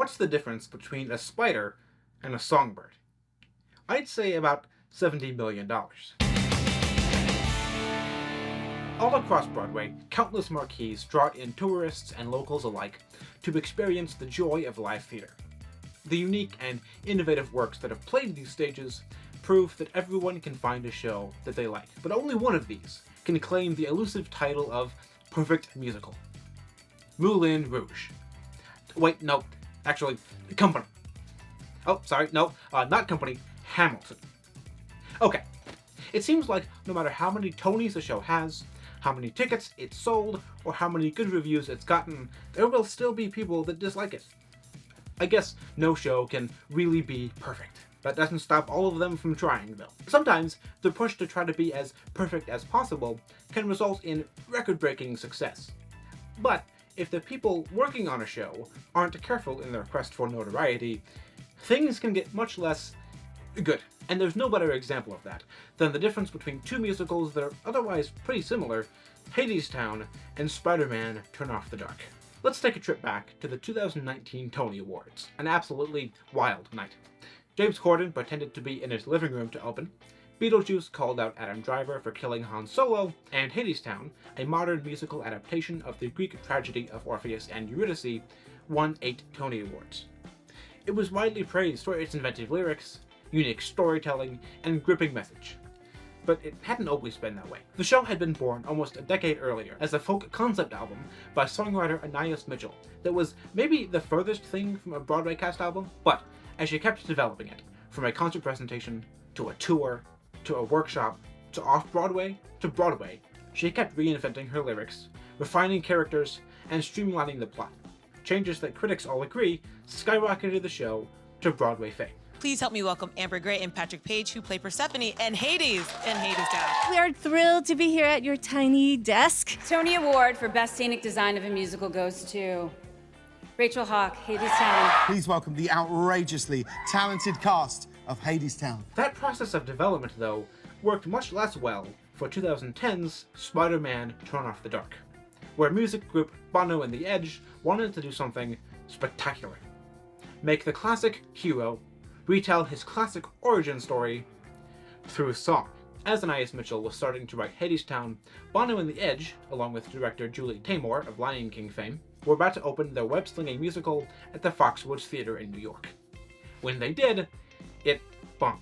What's the difference between a spider and a songbird? I'd say about $70 million. All across Broadway, countless marquees draw in tourists and locals alike to experience the joy of live theater. The unique and innovative works that have played these stages prove that everyone can find a show that they like, but only one of these can claim the elusive title of perfect musical. Moulin Rouge. Wait, no, actually, Company. Oh, sorry, no, not Company, Hamilton. Okay, it seems like no matter how many Tonys a show has, how many tickets it's sold, or how many good reviews it's gotten, there will still be people that dislike it. I guess no show can really be perfect. That doesn't stop all of them from trying, though. Sometimes the push to try to be as perfect as possible can result in record-breaking success. But if the people working on a show aren't careful in their quest for notoriety, things can get much less good. And there's no better example of that than the difference between two musicals that are otherwise pretty similar, Hadestown and Spiderman Turn Off the Dark. Let's take a trip back to the 2019 Tony Awards, an absolutely wild night. James Corden pretended to be in his living room to open, Beetlejuice called out Adam Driver for killing Han Solo, and Hadestown, a modern musical adaptation of the Greek tragedy of Orpheus and Eurydice, won 8 Tony Awards. It was widely praised for its inventive lyrics, unique storytelling, and gripping message. But it hadn't always been that way. The show had been born almost a decade earlier as a folk concept album by songwriter Anais Mitchell that was maybe the furthest thing from a Broadway cast album, but as she kept developing it, from a concert presentation, to a tour, to a workshop, to off-Broadway, to Broadway, she kept reinventing her lyrics, refining characters, and streamlining the plot. Changes that critics all agree skyrocketed the show to Broadway fame. Please help me welcome Amber Gray and Patrick Page, who play Persephone and Hades in Hadestown. We are thrilled to be here at your tiny desk. Tony Award for Best Scenic Design of a Musical goes to Rachel Hawk, Hadestown. Please welcome the outrageously talented cast of Hadestown. That process of development, though, worked much less well for 2010's Spider-Man Turn Off the Dark, where music group Bono and the Edge wanted to do something spectacular. Make the classic hero retell his classic origin story through song. As Anais Mitchell was starting to write Hadestown, Bono and the Edge, along with director Julie Taymor of Lion King fame, were about to open their web-slinging musical at the Foxwoods Theatre in New York. When they did, it bombed.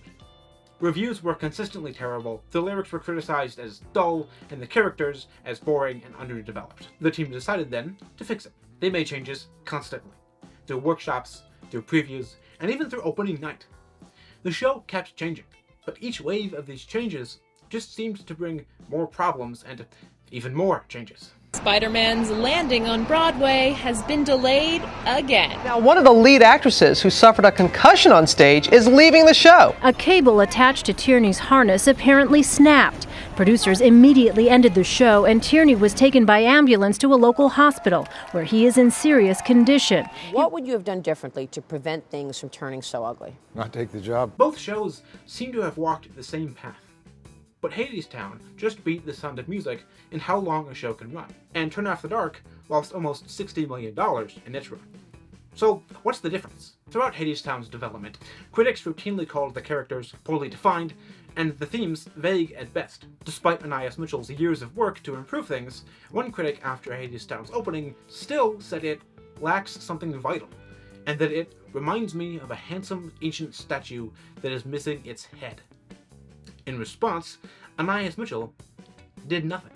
Reviews were consistently terrible, the lyrics were criticized as dull, and the characters as boring and underdeveloped. The team decided then to fix it. They made changes constantly, through workshops, through previews, and even through opening night. The show kept changing, but each wave of these changes just seemed to bring more problems and even more changes. Spider-Man's landing on Broadway has been delayed again. Now, one of the lead actresses who suffered a concussion on stage is leaving the show. A cable attached to Tierney's harness apparently snapped. Producers immediately ended the show, and Tierney was taken by ambulance to a local hospital, where he is in serious condition. What would you have done differently to prevent things from turning so ugly? Not take the job. Both shows seem to have walked the same path. But Hadestown just beat The Sound of Music in how long a show can run, and Turn Off the Dark lost almost $60 million in its run. So what's the difference? Throughout Hadestown's development, critics routinely called the characters poorly defined, and the themes vague at best. Despite Anais Mitchell's years of work to improve things, one critic after Hadestown's opening still said it lacks something vital, and that it reminds me of a handsome ancient statue that is missing its head. In response, Anais Mitchell did nothing.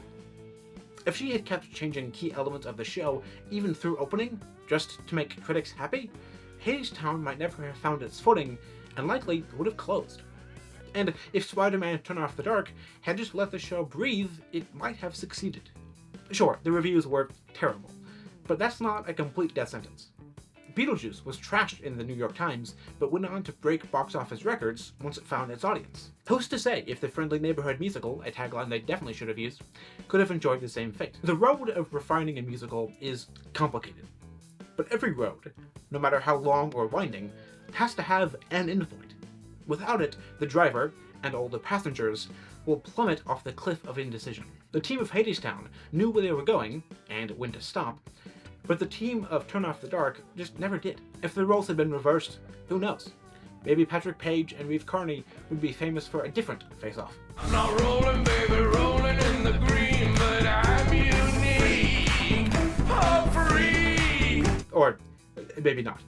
If she had kept changing key elements of the show, even through opening, just to make critics happy, Hadestown might never have found its footing, and likely would have closed. And if Spider-Man Turn Off the Dark had just let the show breathe, it might have succeeded. Sure, the reviews were terrible, but that's not a complete death sentence. Beetlejuice was trashed in the New York Times, but went on to break box office records once it found its audience. Who's to say if the Friendly Neighborhood musical, a tagline they definitely should have used, could have enjoyed the same fate? The road of refining a musical is complicated. But every road, no matter how long or winding, has to have an endpoint. Without it, the driver, and all the passengers, will plummet off the cliff of indecision. The team of Hadestown knew where they were going, and when to stop, But the team of Turn Off the Dark just never did. If the roles had been reversed, who knows? Maybe Patrick Page and Reeve Carney would be famous for a different face-off. I'm not rolling, baby, rolling in the green, but I'm unique, I'm free. Or maybe not.